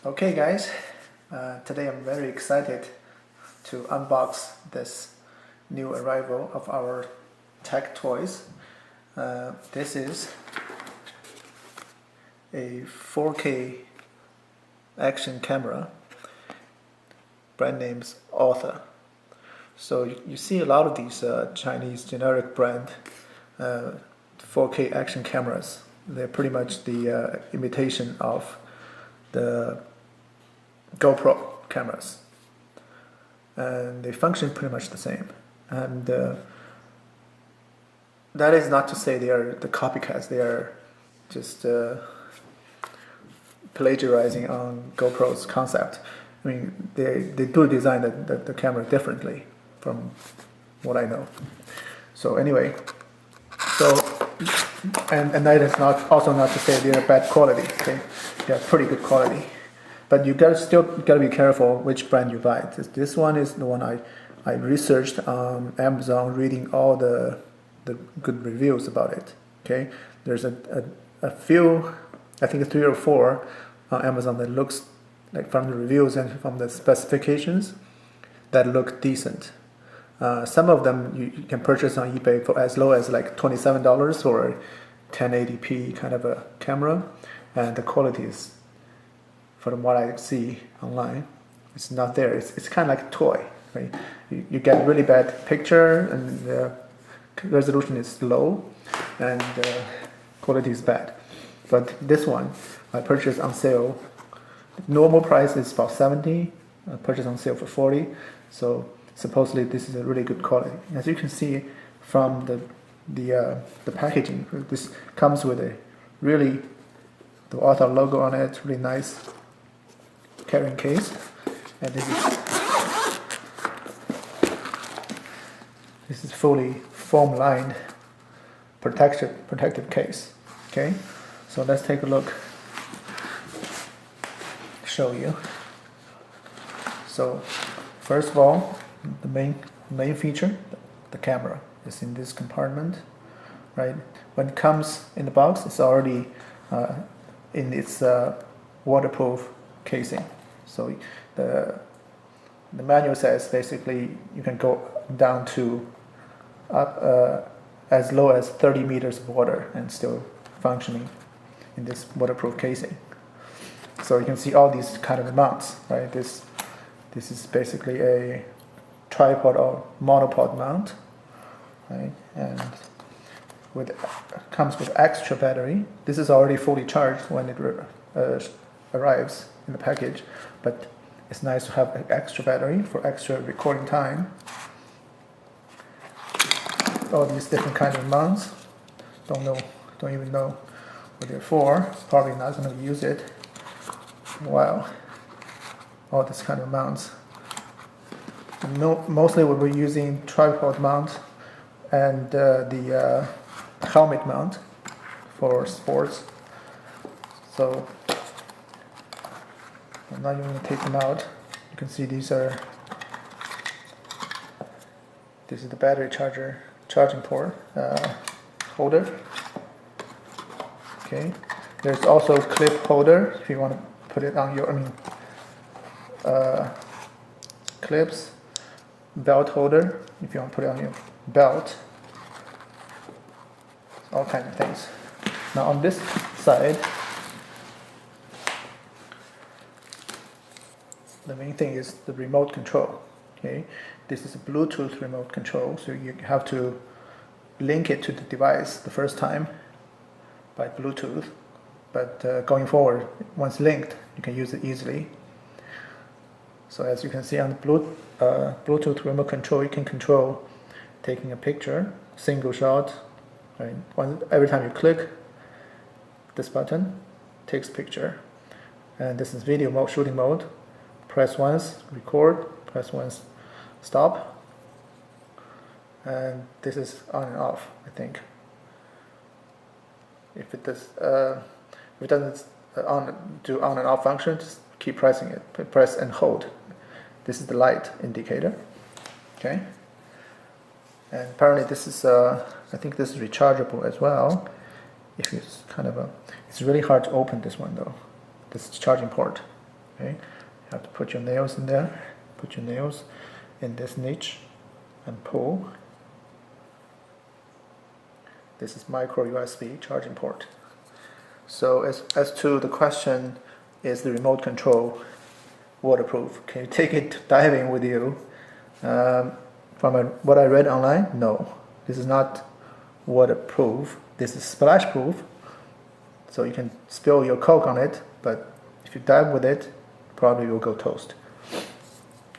Okay guys, today I'm very excited to unbox this new arrival of our tech toys. This is a 4K action camera, brand name's OTHA. So you see a lot of these Chinese generic brand 4K action cameras. They're pretty much the imitation of the GoPro cameras, and they function pretty much the same. And that is not to say they are the copycats. They are just plagiarizing on GoPro's concept. I mean, they do design the camera differently from what I know. So anyway, and that is also not to say they are bad quality. Okay, they are pretty good quality. But you still gotta be careful which brand you buy. This one is the one I researched on Amazon, reading all the good reviews about it. Okay, there's a few, I think 3 or 4 on Amazon that looks like, from the reviews and from the specifications, that look decent. Some of them you can purchase on eBay for as low as like $27 for 1080p kind of a camera, and the quality is, from what I see online, it's not there. It's kind of like a toy, right? You get really bad picture, and the resolution is low, and the quality is bad. But this one I purchased on sale. Normal price is about 70. I purchased on sale for 40. So supposedly this is a really good quality. As you can see from the packaging, this comes with the OTHA logo on it. Really nice carrying case, and this is fully foam lined protective case. Okay, so let's take a look, show you. So first of all, the main feature, the camera is in this compartment, right? When it comes in the box, it's already in its waterproof casing. So the manual says basically you can go down to as low as 30 meters of water and still functioning in this waterproof casing. So you can see all these kind of mounts, right? This is basically a tripod or monopod mount, right? And comes with extra battery. This is already fully charged when it arrives in the package, but it's nice to have an extra battery for extra recording time. All these different kind of mounts. Don't even know what they're for. Probably not going to use it. Wow. All this kind of mounts. Mostly we'll be using tripod mount and the helmet mount for sports. So I'm not even going to take them out. You can see this is the battery charging port holder. Okay, there's also a clip holder if you want to put it on your, clips, belt holder if you want to put it on your belt, all kinds of things. Now on this side, the main thing is the remote control. Okay, this is a Bluetooth remote control, so you have to link it to the device the first time by Bluetooth, but going forward, once linked, you can use it easily. So as you can see on the Bluetooth remote control, you can control taking a picture, single shot, right? Every time you click this button, takes picture, and this is video mode, shooting mode. Press once, record, press once, stop, and this is on and off, I think. If it doesn't do on and off function, just keep pressing it. Press and hold. This is the light indicator. Okay. And apparently this is I think this is rechargeable as well. If it's it's really hard to open this one though. This charging port. Okay, you have to put your nails in there, put your nails in this niche and pull. This is micro USB charging port. So as to the question, is the remote control waterproof? Can you take it diving with you? From what I read online, no. This is not waterproof. This is splash proof. So you can spill your Coke on it, but if you dive with it, probably will go toast.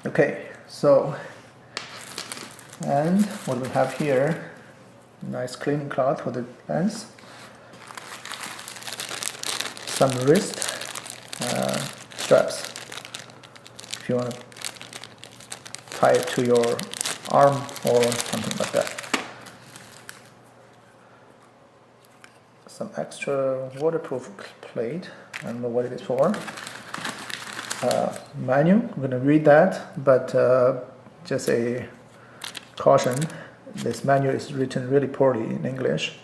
Okay, so, and what we have here, nice cleaning cloth for the lens, some wrist straps if you want to tie it to your arm or something like that. Some extra waterproof plate, I don't know what it is for. Manual, I'm going to read that, but just a caution, this manual is written really poorly in English,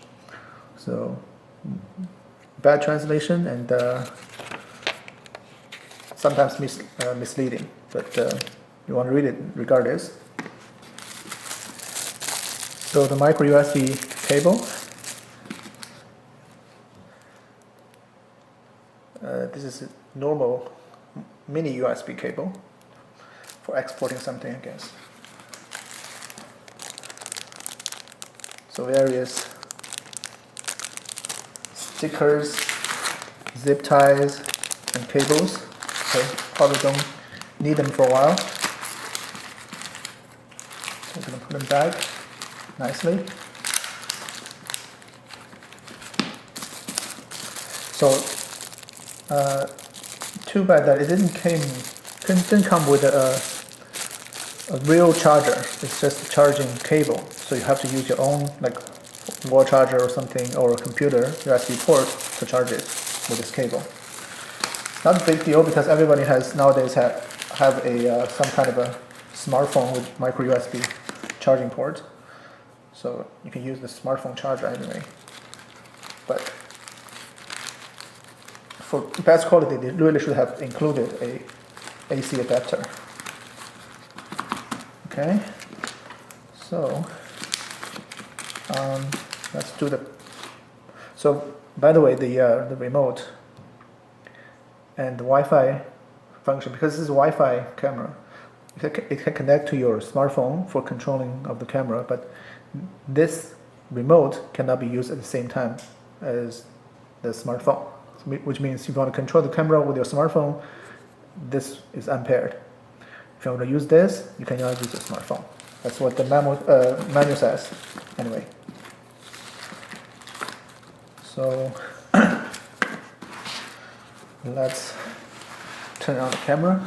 so bad translation and sometimes misleading, but you want to read it regardless. So the micro USB cable, this is a normal mini USB cable for exporting something, I guess. So various stickers, zip ties, and cables. Okay, probably don't need them for a while. So I'm going to put them back nicely. So too bad that it didn't come with a real charger. It's just a charging cable. So you have to use your own like wall charger or something, or a computer USB port to charge it with this cable. Not a big deal because everybody has nowadays have a some kind of a smartphone with micro USB charging port. So you can use the smartphone charger anyway. But for best quality, they really should have included a AC adapter. Okay, so let's do the. So by the way, the remote and the Wi-Fi function, because this is a Wi-Fi camera, it can connect to your smartphone for controlling of the camera, but this remote cannot be used at the same time as the smartphone, which means if you want to control the camera with your smartphone, this is unpaired. If you want to use this, you cannot use your smartphone. That's what the manual says. Anyway, so let's turn on the camera.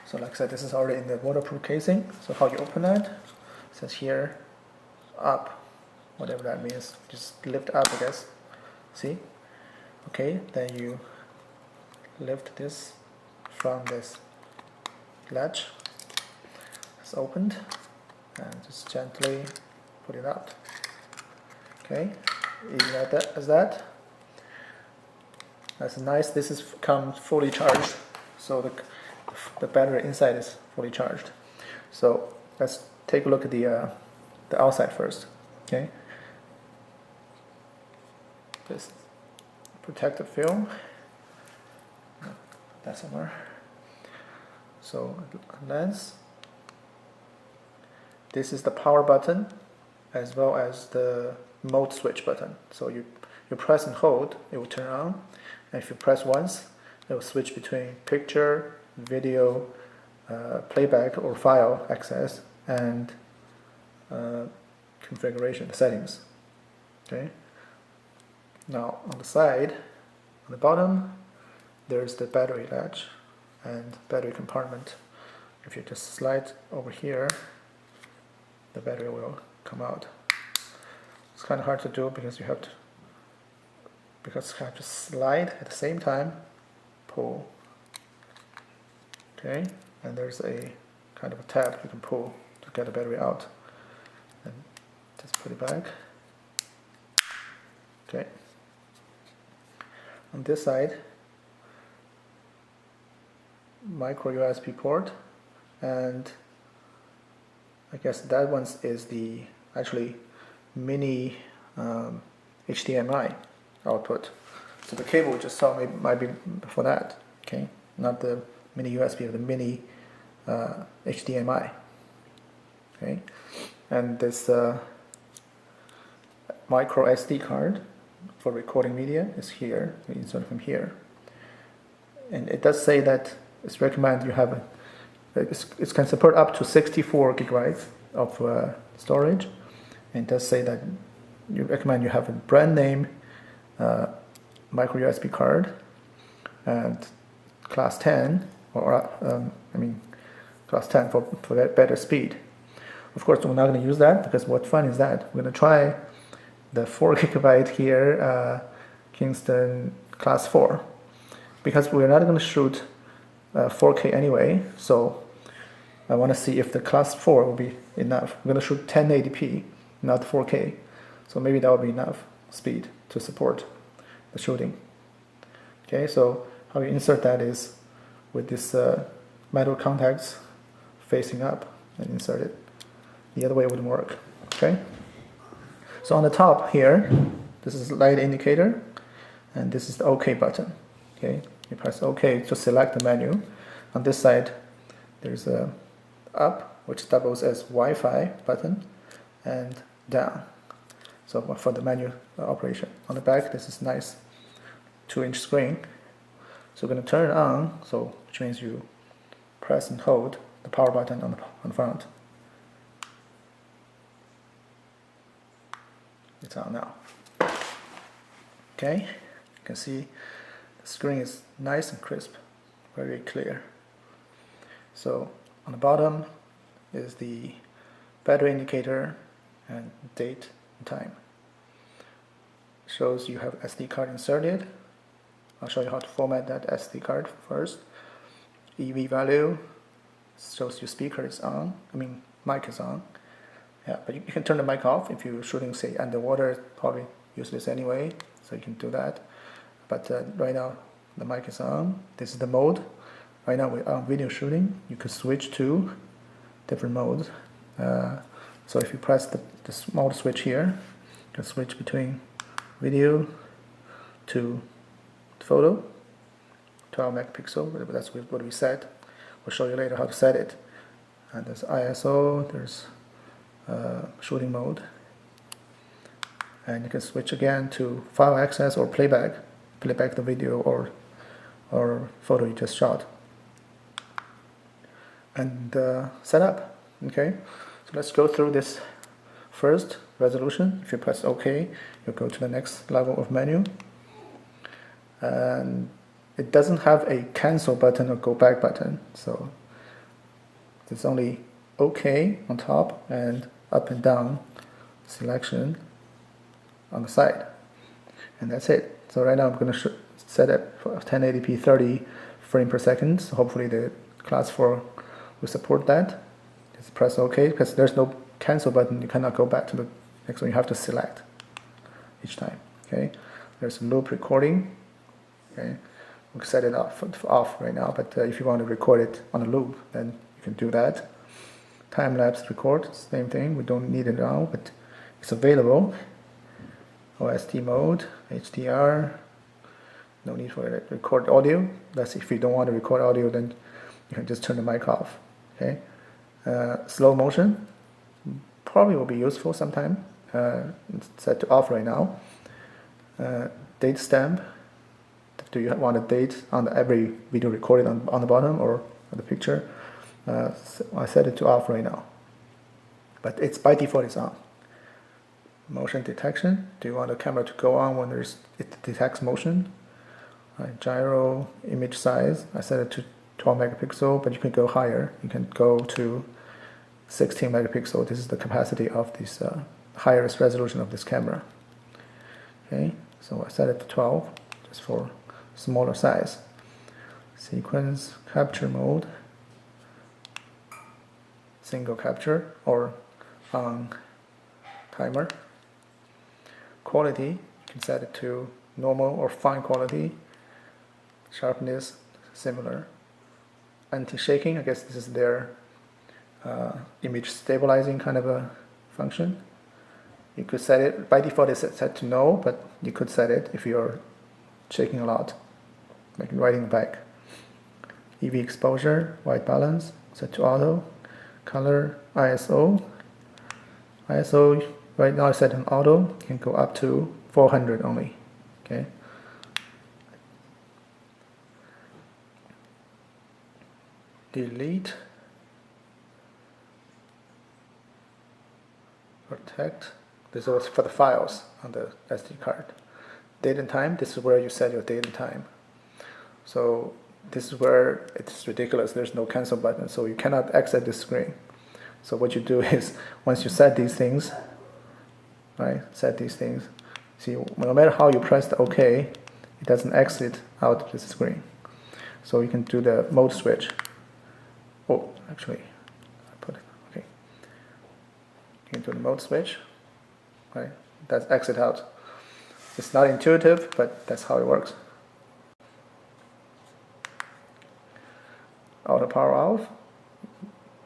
So like I said, this is already in the waterproof casing. So how you open that? It says here, up, whatever that means. Just lift up, I guess. See? Okay, then you lift this from this latch. It's opened, and just gently put it out. Okay, even as that. That's nice. This comes fully charged, so the battery inside is fully charged. So let's take a look at the outside first. Okay, this protective film. That's somewhere. So lens. This is the power button, as well as the mode switch button. So you press and hold, it will turn on. And if you press once, it will switch between picture, video, playback or file access, and configuration, the settings. Okay. Now on the side, on the bottom, there's the battery latch and battery compartment. If you just slide over here, the battery will come out. It's kind of hard to do because you have to slide at the same time, pull. Okay, and there's a kind of a tab you can pull to get the battery out. And just put it back. Okay. On this side, micro USB port, and I guess that one is the actually mini HDMI output. So the cable we just saw might be for that, okay? Not the mini USB, but the mini HDMI, okay? And this micro SD card for recording media is here. We insert from here, and it does say that it's recommended you have it can support up to 64 gigabytes of storage, and it does say that you recommend you have a brand name micro USB card and class 10, or class 10 for better speed. Of course, we're not going to use that, because what fun is that? We're going to try the 4 gigabyte here, Kingston class 4, because we're not going to shoot 4K anyway, so I want to see if the class 4 will be enough. We're going to shoot 1080p, not 4K, so maybe that will be enough speed to support the shooting. Okay, so how you insert that is with this metal contacts facing up and insert it. The other way wouldn't work. Okay, so on the top here, this is light indicator, and this is the OK button. Okay, you press OK to select the menu. On this side, there's a up, which doubles as Wi-Fi button, and down, so for the menu operation. On the back, this is nice 2-inch screen. So we're going to turn it on, so which means you press and hold the power button on the front. It's on now. Okay, you can see the screen is nice and crisp, very clear. So on the bottom is the battery indicator and date and time. Shows you have SD card inserted. I'll show you how to format that SD card first. EV value shows your speaker is on, mic is on. Yeah, but you can turn the mic off if you're shooting, say, underwater. Probably use this anyway, so you can do that. But right now the mic is on. This is the mode. Right now we're on video shooting. You can switch to different modes. So if you press the small switch here, you can switch between video to photo, 12 megapixel. That's what we set. We'll show you later how to set it. And there's ISO. There's shooting mode, and you can switch again to file access or playback the video or photo you just shot, and set up. Okay, so let's go through this first resolution. If you press OK, you'll go to the next level of menu, and it doesn't have a cancel button or go back button, so it's only OK on top and up and down selection on the side, and that's it. So right now I'm going to set it for 1080p 30 frame per second. So hopefully the class 4 will support that. Just press OK, because there's no cancel button. You cannot go back to the next one. You have to select each time. Okay, there's loop recording. Okay, we'll set it off right now, but if you want to record it on a loop, then you can do that. Time-lapse record, same thing. We don't need it now, but it's available. OST mode, HDR, no need for it. Record audio. That's if you don't want to record audio, then you can just turn the mic off. Okay. Slow motion probably will be useful sometime. It's set to off right now. Date stamp. Do you want a date on every video recorded on the bottom or on the picture? So I set it to off right now, but it's by default it's on. Motion detection. Do you want the camera to go on when it detects motion? Gyro image size. I set it to 12 megapixel, but you can go higher. You can go to 16 megapixel. This is the capacity of this highest resolution of this camera. Okay, so I set it to 12 just for smaller size. Sequence capture mode. Single capture or on timer. Quality, you can set it to normal or fine quality. Sharpness, similar. Anti-shaking, I guess this is their image stabilizing kind of a function. You could set it, by default it's set to no, but you could set it if you're shaking a lot, like riding a bike. EV exposure, white balance, set to auto. Color, ISO. ISO right now is set on auto, can go up to 400 only. Okay. Delete. Protect. This is for the files on the SD card. Date and time, this is where you set your date and time. So this is where it's ridiculous. There's no cancel button, so you cannot exit the screen. So what you do is, once you set these things, right, set these things, see, no matter how you press the OK, it doesn't exit out of the screen. So you can do the mode switch. Oh, actually, I put it, okay. You can do the mode switch, right, that's exit out. It's not intuitive, but that's how it works. Auto power off.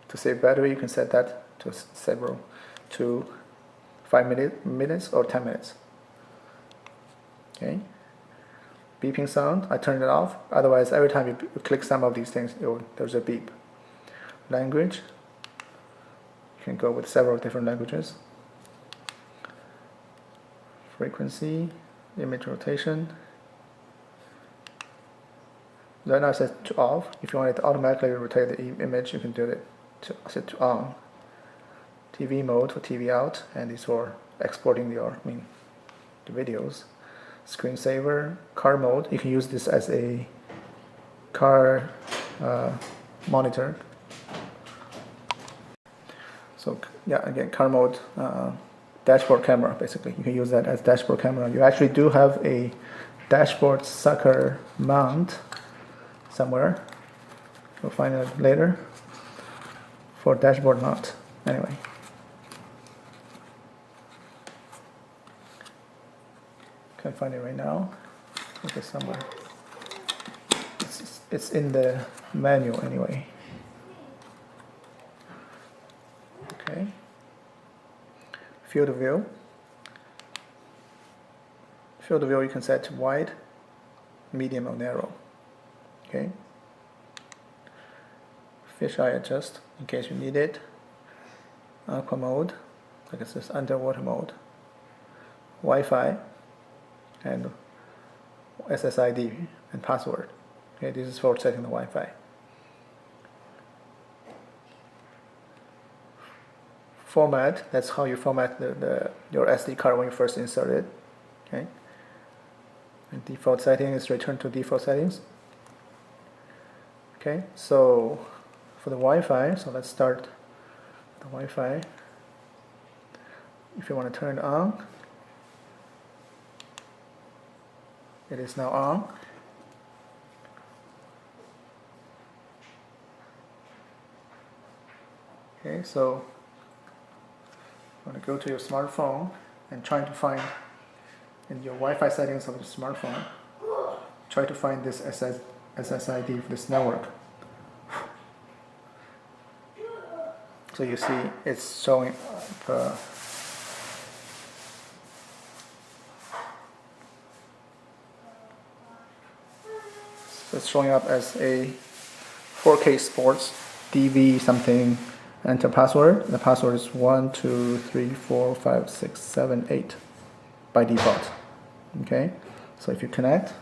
To save battery, you can set that to 5 minutes or 10 minutes. Okay. Beeping sound, I turned it off. Otherwise, every time you click some of these things, there's a beep. Language, you can go with several different languages. Frequency, image rotation. Right now it's set to off. If you want it to automatically rotate the image, you can do it set to on. TV mode for TV out, and it's for exporting the videos. Screensaver, car mode. You can use this as a car monitor. So yeah, again, car mode, dashboard camera. Basically, you can use that as dashboard camera. You actually do have a dashboard sucker mount somewhere. You'll find it later for dashboard mount. Anyway, can't find it right now. Okay, somewhere. It's in the manual anyway. Okay. Field of view. Field of view you can set to wide, medium, or narrow. Okay. Fisheye adjust in case you need it. Aqua mode, like it says underwater mode. Wi-Fi and SSID and password. Okay, this is for setting the Wi-Fi. Format, that's how you format your SD card when you first insert it. Okay. And default setting is return to default settings. Okay, so for the Wi-Fi, so let's start the Wi-Fi. If you want to turn it on, it is now on. Okay, so you want to go to your smartphone and try to find in your Wi-Fi settings of the smartphone, try to find this SSID for this network. So you see it's showing up, it's showing up as a 4K Sports DV something. Enter password. The password is 1 2 3 4 5 6 7 8 by default. Okay, so if you connect,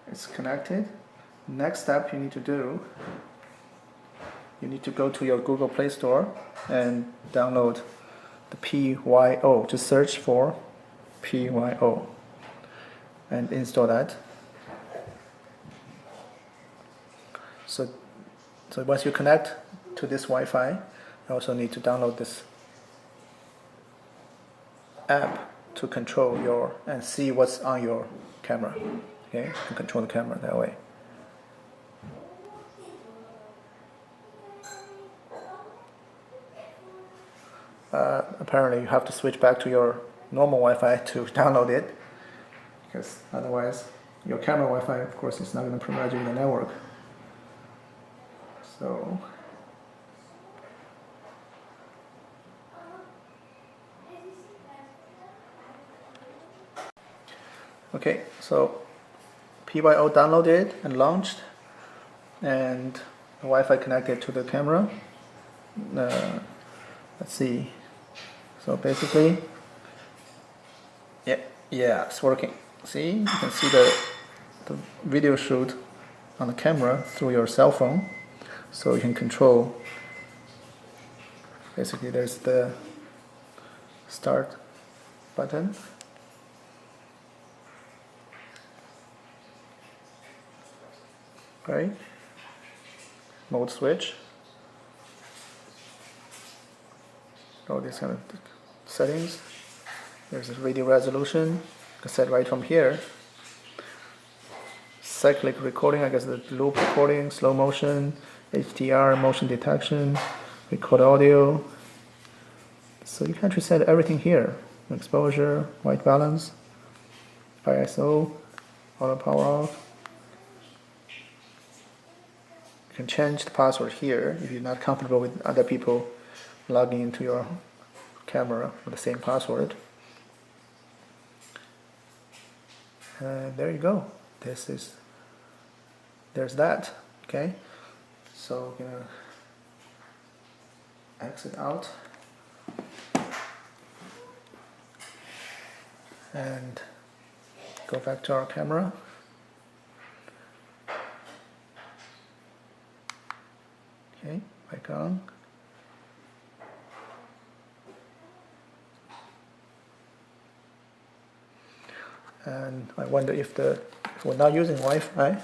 it's connected. Next step you need to do, you need to go to your Google Play Store and download the PYO. Just search for PYO and install that. So once you connect to this Wi-Fi, you also need to download this app to control your and see what's on your camera. Okay, you can control the camera that way. apparently you have to switch back to your normal Wi-Fi to download it, because otherwise your camera Wi-Fi, of course, is not going to provide you with the network. So okay, so PYO downloaded and launched, and the Wi-Fi connected to the camera. Let's see. So basically, yeah, it's working. See, you can see the video shoot on the camera through your cell phone, so you can control. Basically, there's the start button. Right? Mode switch. All these kind of settings. There's a video resolution. You can set right from here. Cyclic recording, I guess the loop recording, slow motion, HDR, motion detection, record audio. So you can actually set everything here. Exposure, white balance, ISO, auto power off. You can change the password here if you're not comfortable with other people logging into your camera with the same password. And there you go. There's that. Okay. So we're gonna exit out and go back to our camera. Okay, back on. And I wonder if we're not using Wi-Fi.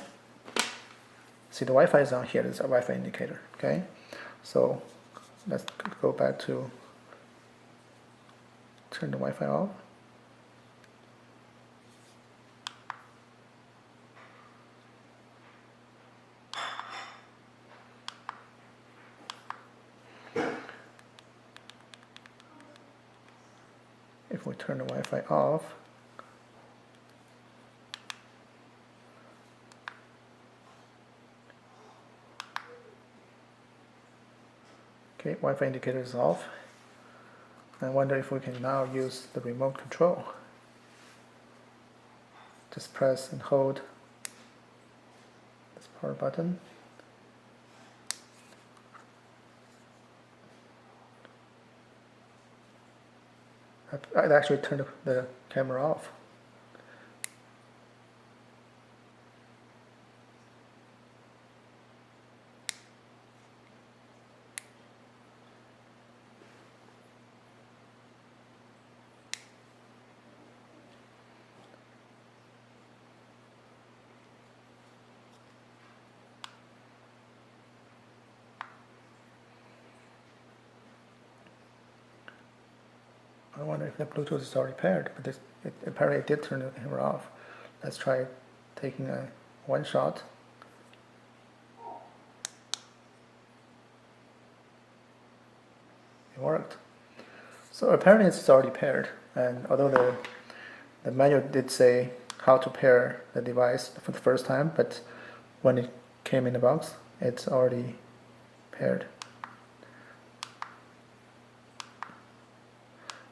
See, the Wi-Fi is on here. There's a Wi-Fi indicator. Okay, so let's go back to turn the Wi-Fi off. If we turn the Wi-Fi off, okay, Wi-Fi indicator is off. I wonder if we can now use the remote control. Just press and hold this power button. I'd actually turned the camera off. I wonder if the Bluetooth is already paired, but apparently it did turn the camera off. Let's try taking one shot. It worked. So apparently it's already paired, and although the manual did say how to pair the device for the first time, but when it came in the box, it's already paired.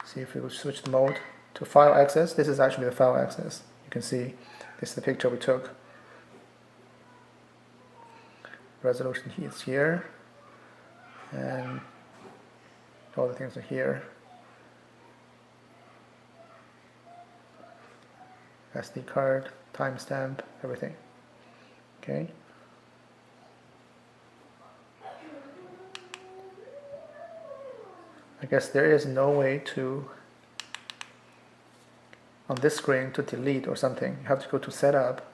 See if we will switch the mode to file access. This is actually the file access. You can see this is the picture we took. Resolution is here, and all the things are here. SD card, timestamp, everything. Okay. I guess there is no way to, on this screen, to delete or something. You have to go to setup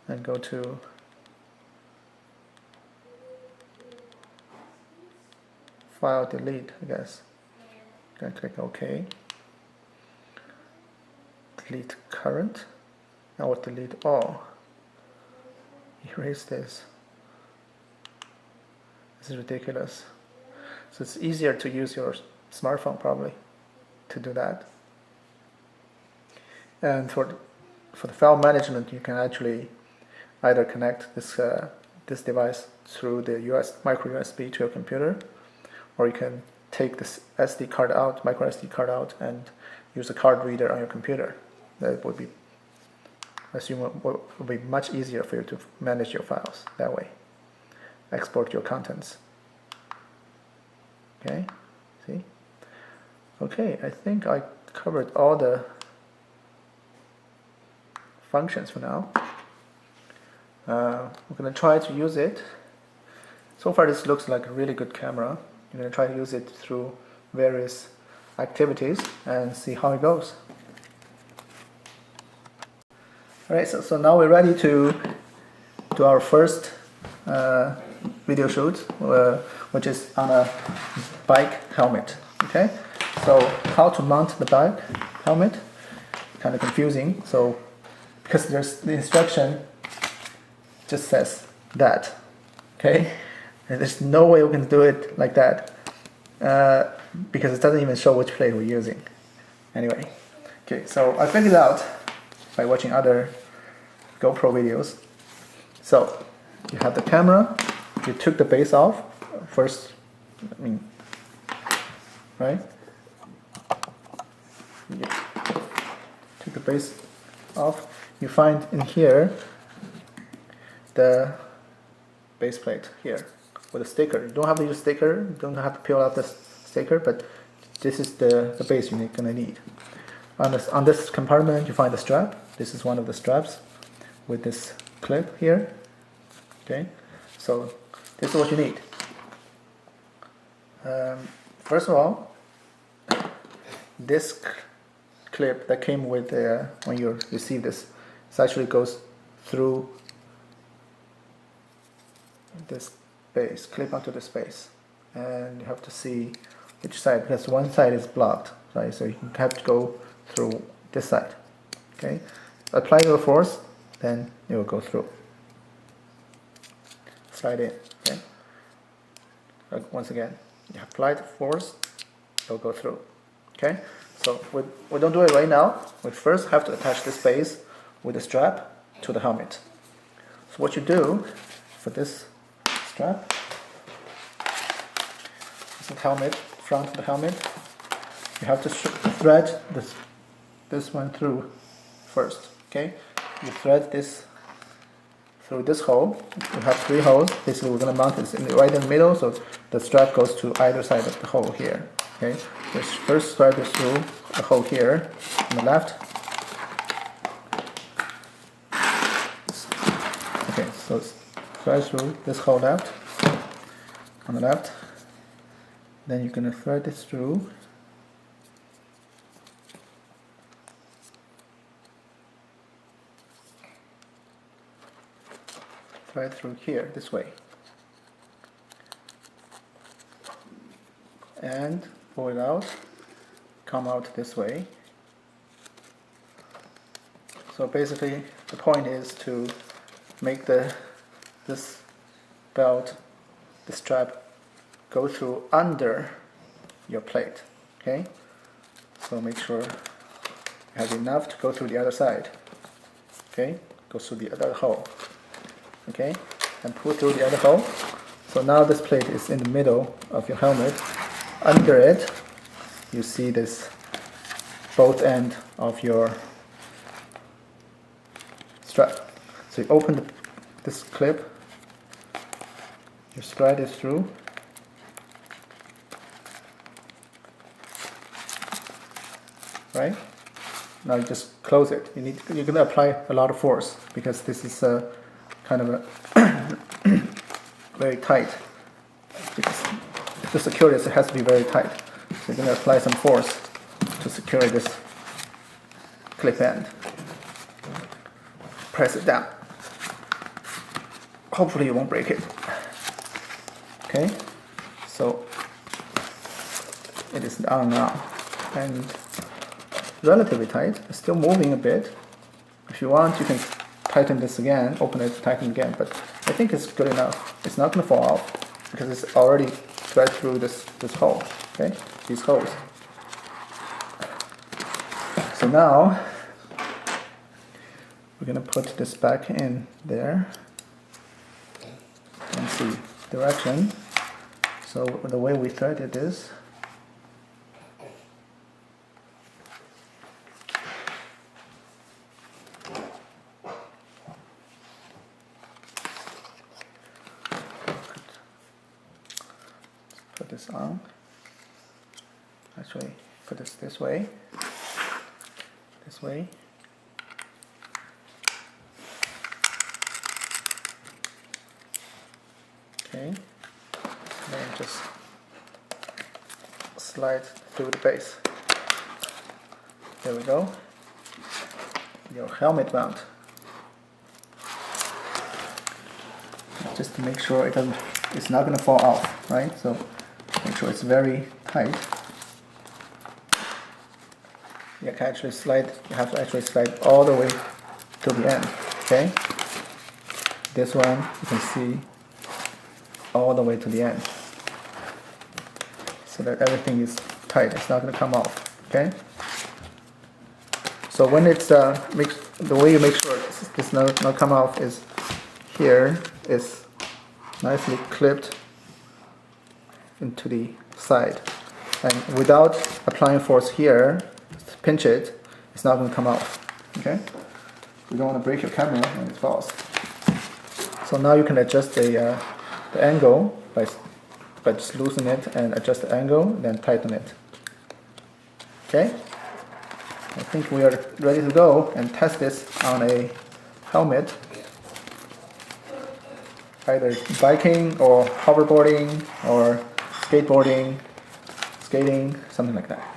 and go to file delete, I guess. Then click OK. Delete current. Now we'll delete all. Erase this. This is ridiculous. So it's easier to use your smartphone probably to do that. And for the file management, you can actually either connect this device through the micro USB to your computer, or you can take this SD card out, micro SD card out, and use a card reader on your computer. That would be, I assume, would be much easier for you to manage your files that way. Export your contents. Okay, see? Okay, I think I covered all the functions for now. We're going to try to use it. So far this looks like a really good camera. You're going to try to use it through various activities and see how it goes. Alright, so now we're ready to do our first video shoot, which is on a bike helmet. Okay, so how to mount the bike helmet, kind of confusing. So because there's the instruction just says that, okay, and there's no way we can do it like that because it doesn't even show which plate we're using. Anyway, okay, so I figured it out by watching other GoPro videos. So you have the camera, you took the base off first, right? You took the base off. You find in here the base plate here with a sticker. You don't have to use a sticker, you don't have to peel out the sticker, but this is the base you're gonna need. On this compartment you find the strap. This is one of the straps with this clip here. Okay, so this is what you need. First of all, this clip that came with when you receive this, it actually goes through this base, clip onto this base, and you have to see which side, because one side is blocked, right? So you have to go through this side. Okay, apply your force, then it will go through. Slide in. Okay. Once again, you apply the force, it will go through. Okay. So we don't do it right now. We first have to attach this base with a strap to the helmet. So what you do for this strap, this is the helmet, front of the helmet. You have to thread this one through first. Okay, you thread this through this hole. You have 3 holes. Basically, we're going to mount this right in the middle, so the strap goes to either side of the hole here. Okay, so first thread this through a hole here on the left. Okay, so thread through this hole left on the left. Then you're going to thread this through. Thread through here this way. And pull it out, come out this way. So basically the point is to make this belt, the strap, go through under your plate. Okay, so make sure you have enough to go through the other side. Okay, go through the other hole. Okay, and pull through the other hole. So now this plate is in the middle of your helmet. Under it, you see this both end of your strap. So you open this clip, you slide it through, right? Now you just close it. You're going to apply a lot of force because this is kind of a very tight. Because to secure this, it has to be very tight. So you're going to apply some force to secure this clip end. Press it down. Hopefully you won't break it. Okay, so it is down now and relatively tight. It's still moving a bit. If you want, you can tighten this again, open it, tighten again, but I think it's good enough. It's not going to fall off. because it's already thread through this hole. Okay, these holes. So now we're gonna put this back in there and see direction. So the way we thread it is put this on. Actually, put this way. This way. Okay. Then just slide through the base. There we go. Your helmet mount. Just to make sure it's not going to fall off, right? So make sure it's very tight. You have to actually slide all the way to the end. Okay. This one you can see all the way to the end, so that everything is tight. It's not going to come off. Okay. So when it's the way you make sure it's not come off is here is nicely clipped into the side, and without applying force here, just pinch it. It's not going to come off. Okay. You don't want to break your camera when it falls. So now you can adjust the angle by just loosen it and adjust the angle, then tighten it. Okay. I think we are ready to go and test this on a helmet, either biking or hoverboarding or skateboarding, skating, something like that.